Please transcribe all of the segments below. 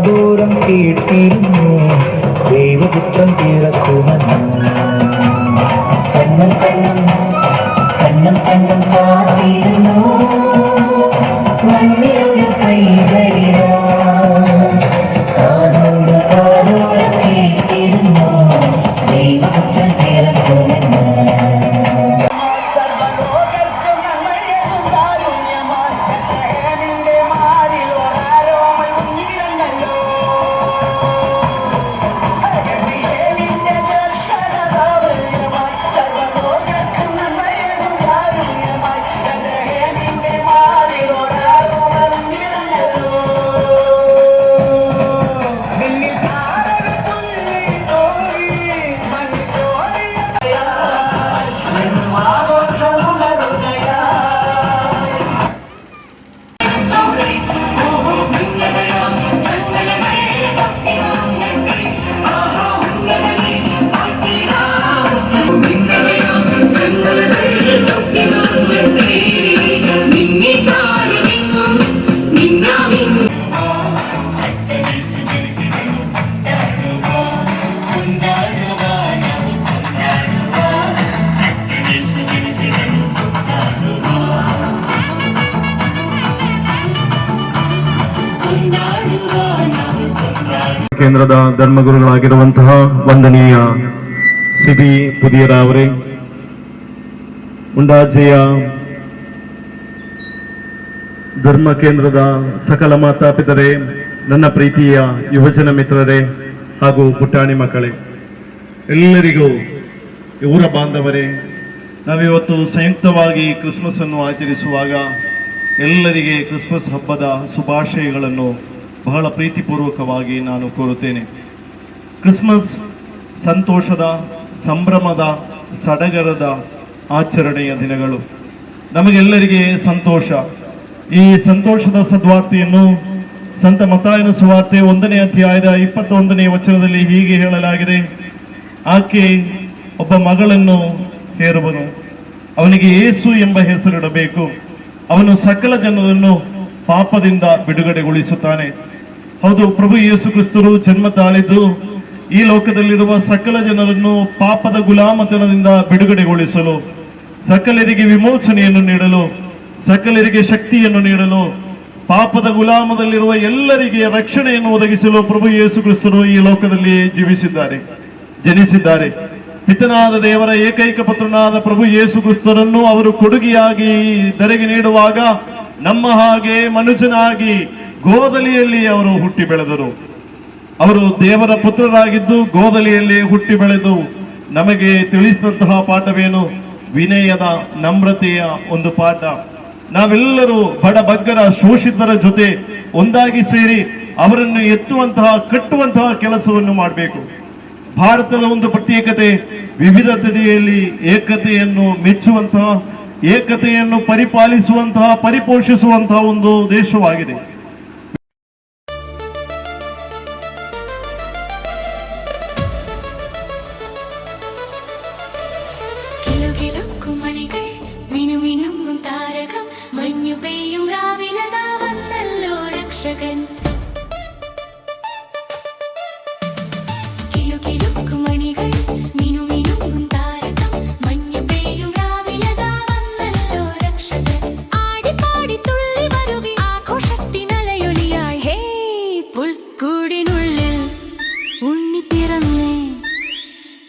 ദൂരം കേട്ടിരുന്നു ദൈവപുത്രൻ പിറക്കുമെന്ന് കണ്ണം കണ്ണം കണ്ണം കണ്ണം കാത്തിരുന്നു മണ്ണിലൊരു കൈകളിലോ കാതോട് കാതോട് കേട്ടിരുന്നു ദൈവപുത്രൻ പിറക്കുമെന്ന് ಕೇಂದ್ರದ ಧರ್ಮಗುರುಗಳಾಗಿರುವಂತಹ ವಂದನೀಯ ಸಿಬಿ ಪುದಿಯರವರೇ, ಮುಂಡಾಜೆಯ ಧರ್ಮ ಕೇಂದ್ರದ ಸಕಲ ಮಾತಾಪಿತರೇ, ನನ್ನ ಪ್ರೀತಿಯ ಯುವಜನ ಮಿತ್ರರೇ ಹಾಗೂ ಪುಟಾಣಿ ಮಕ್ಕಳೇ, ಎಲ್ಲರಿಗೂ ಊರ ಬಾಂಧವರೇ, ನಾವಿವತ್ತು ಸಂಯುಕ್ತವಾಗಿ ಕ್ರಿಸ್ಮಸ್ ಅನ್ನು ಆಚರಿಸುವಾಗ ಎಲ್ಲರಿಗೆ ಕ್ರಿಸ್ಮಸ್ ಹಬ್ಬದ ಶುಭಾಶಯಗಳನ್ನು ಬಹಳ ಪ್ರೀತಿಪೂರ್ವಕವಾಗಿ ನಾನು ಕೋರುತ್ತೇನೆ. ಕ್ರಿಸ್ಮಸ್ ಸಂತೋಷದ, ಸಂಭ್ರಮದ, ಸಡಗರದ ಆಚರಣೆಯ ದಿನಗಳು. ನಮಗೆಲ್ಲರಿಗೆ ಸಂತೋಷ. ಈ ಸಂತೋಷದ ಸದ್ವಾರ್ತೆಯನ್ನು ಸಂತ ಮತ್ತಾಯನ ಸುವಾರ್ತೆ 1ನೇ ಅಧ್ಯಾಯದ 21ನೇ ವಚನದಲ್ಲಿ ಹೀಗೆ ಹೇಳಲಾಗಿದೆ: ಆಕೆ ಒಬ್ಬ ಮಗಳನ್ನು ಹೇರುವನು, ಅವನಿಗೆ ಯೇಸು ಎಂಬ ಹೆಸರಿಡಬೇಕು. ಅವನು ಸಕಲ ಜನರನ್ನು ಪಾಪದಿಂದ ಬಿಡುಗಡೆಗೊಳಿಸುತ್ತಾನೆ. ಹೌದು, ಪ್ರಭು ಯೇಸು ಕ್ರಿಸ್ತರು ಜನ್ಮ ತಾಳಿದ್ದು ಈ ಲೋಕದಲ್ಲಿರುವ ಸಕಲ ಜನರನ್ನು ಪಾಪದ ಗುಲಾಮತನದಿಂದ ಬಿಡುಗಡೆಗೊಳಿಸಲು, ಸಕಲರಿಗೆ ವಿಮೋಚನೆಯನ್ನು ನೀಡಲು, ಸಕಲರಿಗೆ ಶಕ್ತಿಯನ್ನು ನೀಡಲು, ಪಾಪದ ಗುಲಾಮದಲ್ಲಿರುವ ಎಲ್ಲರಿಗೆ ರಕ್ಷಣೆಯನ್ನು ಒದಗಿಸಲು ಪ್ರಭು ಯೇಸು ಕ್ರಿಸ್ತರು ಈ ಲೋಕದಲ್ಲಿ ಜನಿಸಿದ್ದಾರೆ. ಪಿತನಾದ ದೇವರ ಏಕೈಕ ಪುತ್ರನಾದ ಪ್ರಭು ಯೇಸು ಕ್ರಿಸ್ತರನ್ನು ಅವರು ಕೊಡುಗೆಯಾಗಿ ಧರೆಗೆ ನೀಡುವಾಗ ನಮ್ಮ ಹಾಗೆ ಮನುಷ್ಯನಾಗಿ ಗೋದಲಿಯಲ್ಲಿ ಅವರು ಹುಟ್ಟಿ ಬೆಳೆದರು. ಅವರು ದೇವರ ಪುತ್ರರಾಗಿದ್ದು ಗೋದಲಿಯಲ್ಲಿ ಹುಟ್ಟಿ ಬೆಳೆದು ನಮಗೆ ತಿಳಿಸಿದಂತಹ ಪಾಠವೇನು? ವಿನಯದ, ನಮ್ರತೆಯ ಒಂದು ಪಾಠ. ನಾವೆಲ್ಲರೂ ಬಡಬಗ್ಗರ, ಶೋಷಿತರ ಜೊತೆ ಒಂದಾಗಿ ಸೇರಿ ಅವರನ್ನು ಎತ್ತುವಂತಹ, ಕಟ್ಟುವಂತಹ ಕೆಲಸವನ್ನು ಮಾಡಬೇಕು. ಭಾರತದ ಒಂದು ಪ್ರತ್ಯೇಕತೆ ವಿವಿಧತೆಯಲ್ಲಿ ಏಕತೆಯನ್ನು ಮೆಚ್ಚುವಂತಹ, ಏಕತೆಯನ್ನು ಪರಿಪಾಲಿಸುವಂತಹ, ಪರಿಪೋಷಿಸುವಂತಹ ಒಂದು ದೇಶವಾಗಿದೆ. മണികൾ മിനുമിനുങ്ങും താരകം മഞ്ഞു പെയ്യും രാവിലതാ വന്നല്ലോ രക്ഷകൻ. കിലുകിലുക്കും മണികൾ മിനുമിനുങ്ങും താരകം മഞ്ഞു പെയ്യും രാവിലതാ വന്നല്ലോ രക്ഷകൻ. ആടിപ്പാടി തുള്ളി വരുകി ആഘോഷത്തിനലയൊലിയായി ഹേ പുൽക്കൂടിനുള്ളിൽ ഉണ്ണി പിറന്നേ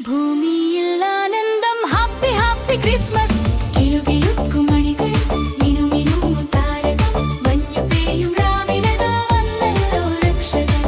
ഭൂമിയിൽ ആനന്ദം. Happy happy Christmas. കിലുകിലുക്കും മണികൾ മിനുമിനുങ്ങും താരകം മഞ്ഞു പെയ്യും രാവിലതാ വന്നല്ലോ രക്ഷകൻ.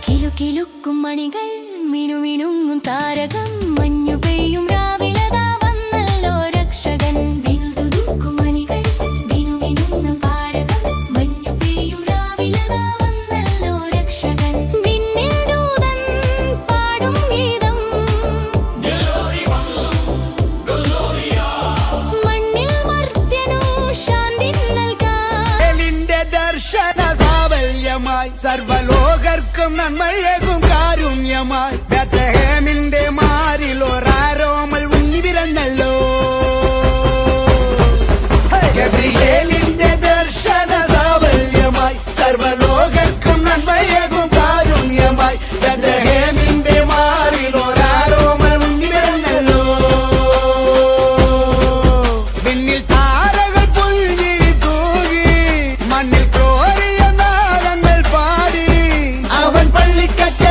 കിലുകിലുക്കും മണികൾ മിനുമിനുങ്ങും താരകം മഞ്ഞു പെയ്യും രാവിലതാ വന്നല്ലോ രക്ഷകൻ. വിനുതുതുക്കും മണികൾ മിനുമിനുങ്ങും താരകം മഞ്ഞു പെയ്യും രാവിലതാ വന്നല്ലോ രക്ഷകൻ. വിണ്ണിൽ ദൂതൻ പാടും ഗീതം, മണ്ണിൽ മർത്യനും ശാന്തി നൽകാൻ. എലിന്റെ ദർശന സാവല്യമായി സർവലോകർക്കും നന്മയേകും കാരുണ്യമായി ബെത്ലഹേമിന്റെ മാറിൽ ഒരാരോമൽ ഉണ്ണി പിറന്നല്ലോ. ഗബ്രിയേലിന്റെ ദർശന സാവല്യമായി സർവലോകർക്കും നന്മയേകും കാരുണ്യമായി ബെത്ലഹേമിന്റെ മാറിൽ ഒരാരോമൽ ഉണ്ണി പിറന്നല്ലോ. വിണ്ണിൽ താരകൾ പുഞ്ചിരി തൂകി മണ്ണിൽ കോരിയ നാദങ്ങൾ പാടി അവൻ പള്ളിക്കറ്റ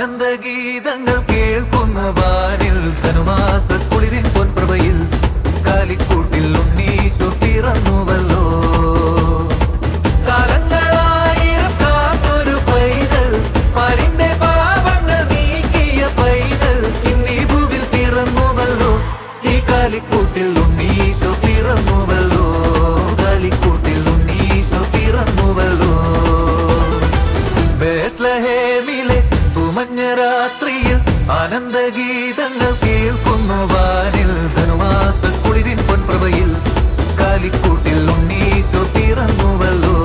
ആനന്ദഗീതങ്ങൾ കേൾക്കുന്ന വാനിൽ ധനുമാസ കുളിരിൻ പൊൻപ്രഭയിൽ കാലിക്കൂട്ടിൽ ഉണ്ണീശോ പിറന്നുവല്ലോ. കാലങ്ങളായിരം കാത്തൊരു പൈതൽ, മാരിന്റെ പാപങ്ങൾ നീക്കിയ പൈതൽ, ഇന്നീ ഭൂവിൽ പിറന്നുവല്ലോ. ഈ കാലിക്കൂട്ടിൽ ഉണ്ണീശോ പിറന്നുവല്ലോ. കാലിക്കൂട്ടിൽ ഉണ്ണീശോ പിറന്നുവല്ലോ. ബേത്ലഹേമിലെ തുമഞ്ഞ രാത്രിയിൽ ആനന്ദഗീതങ്ങൾ കേൾക്കുന്നു വാനിൽ ധനുമാസ കുളിരിൻ പൊൻപ്രഭയിൽ കാലിക്കൂട്ടിൽ ഉണ്ണീശോ പിറന്നുവല്ലോ.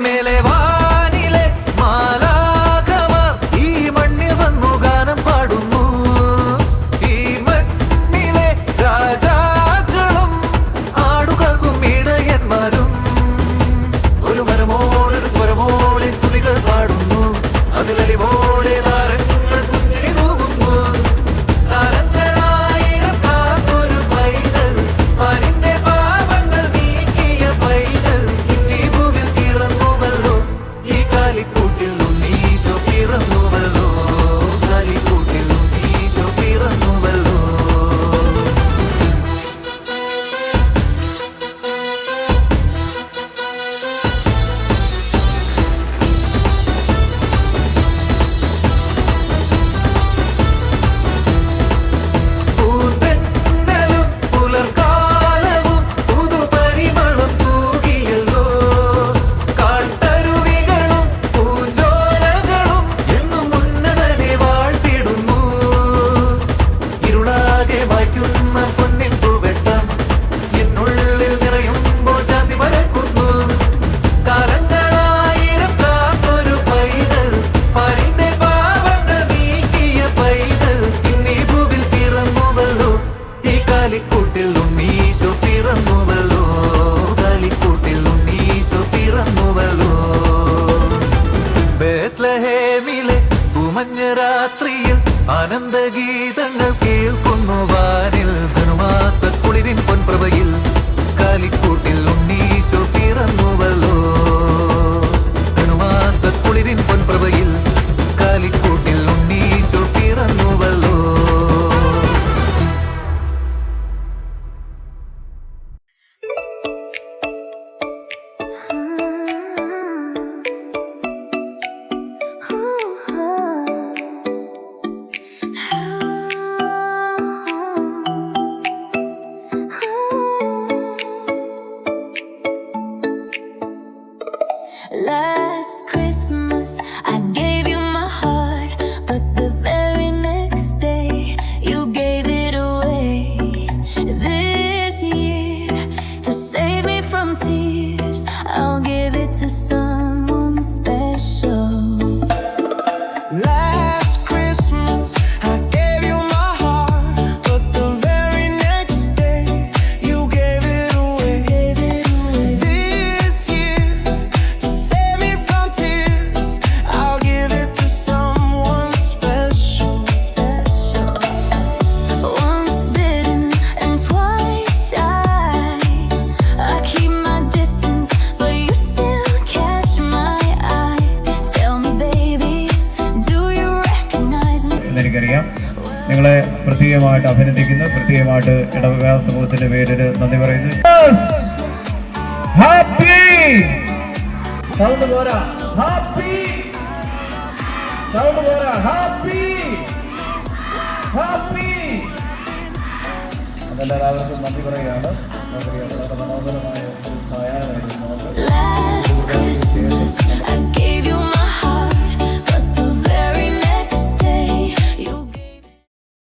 മേലെ വാനിലെ മാലാഖമാർ ഈ മണ്ണിൽ വന്നു ഗാനം പാടുന്നു. ഈ മണ്ണിലെ രാജാക്കളും ആടുകൾക്കും ഇടയന്മാരും ഒരു മരമോടൊരു സ്വരമോടെ സ്തുതികൾ പാടുന്നു. അതിലലിവോടെ താരങ്ങൾ പുഞ്ചിരി തൂകുന്നു. കാലങ്ങളായിരം കാത്തൊരു പൈതൽ, മാരിന്റെ പാപങ്ങൾ നീക്കിയ പൈതൽ, ഇന്നീ ഭൂവിൽ പിറന്നുവല്ലോ. ഈ കാലിക്കൂട്ടിൽ ഉണ്ണീശോ പിറന്നുവല്ലോ. കാലിക്കൂട്ടിൽ ഉണ്ണീശോ പിറന്നുവല്ലോ. പൂന്തന്നലും പുലർക്കാലവും പുതുപരിമളം തൂകിയല്ലോ. കാട്ടരുവികളും പൂഞ്ചോലകളും എന്നും ഉന്നതനെ വാഴ്ത്തിടുന്നു. ഇരുളാകെ വായിക്കുന്ന പൊന്നിൻ പൂവെട്ടം എന്നുള്ളിൽ നിറയുമ്പോൾ ശാന്തി പരക്കുന്നു. കാലങ്ങളായിരം കാത്തൊരു പൈതൽ, മാരിന്റെ പാപങ്ങൾ നീക്കിയ പൈതൽ, ഇന്നീ ഭൂവിൽ പിറന്നുവല്ലോ. ഈ കാലിക്കൂട്ടിൽ ഉണ്ണീശോ പിറന്നുവല്ലോ. കാലിക്കൂട്ടിൽ ഉണ്ണീശോ പിറന്നുവല്ലോ. ബേത്ലഹേമിലെ തുമഞ്ഞ രാത്രിയിൽ ആനന്ദഗീതങ്ങൾ കേൾക്കുന്നു വാനിൽ ധനുമാസ കുളിരിൻ പൊൻപ്രഭയിൽ കാലിക്കൂട്ടിൽ ഉണ്ണീശോ പിറന്നുവല്ലോ. ധനുമാസ കുളിരിൻ പൊൻപ്രഭയിൽ കാലിക്കൂട്ടിൽ ഉണ്ണീശോ പിറന്നുവല്ലോ. Last Christmas I gave you my heart, but the very next day you gave it away. This year, to save me from tears, I'll give it to someone special. Last Christmas I gave you my heart, but the very next day you gave it away. This year, to save me from tears, I'll give it to someone special. Once bitten and twice shy, I keep my distance, but you still catch my eye. Tell me, baby, do you recognize me? എന്നെനിക്കറിയാം. നിങ്ങളെ പ്രത്യേകമായിട്ട് അഭിനന്ദിക്കുന്നു. പ്രത്യേകമായിട്ട് ഇടവക സമൂഹത്തിന്റെ പേരിൽ നന്ദി പറയുന്നു. Happy sound പോരാ. ഹാപ്പി സൗണ്ട് പോരാ. ഹാപ്പി ഹാപ്പി അതെല്ലാവർക്കും നന്ദി പറയുകയാണ്. വളരെ മനോഹരമായ ഒരു സായാഹ്ന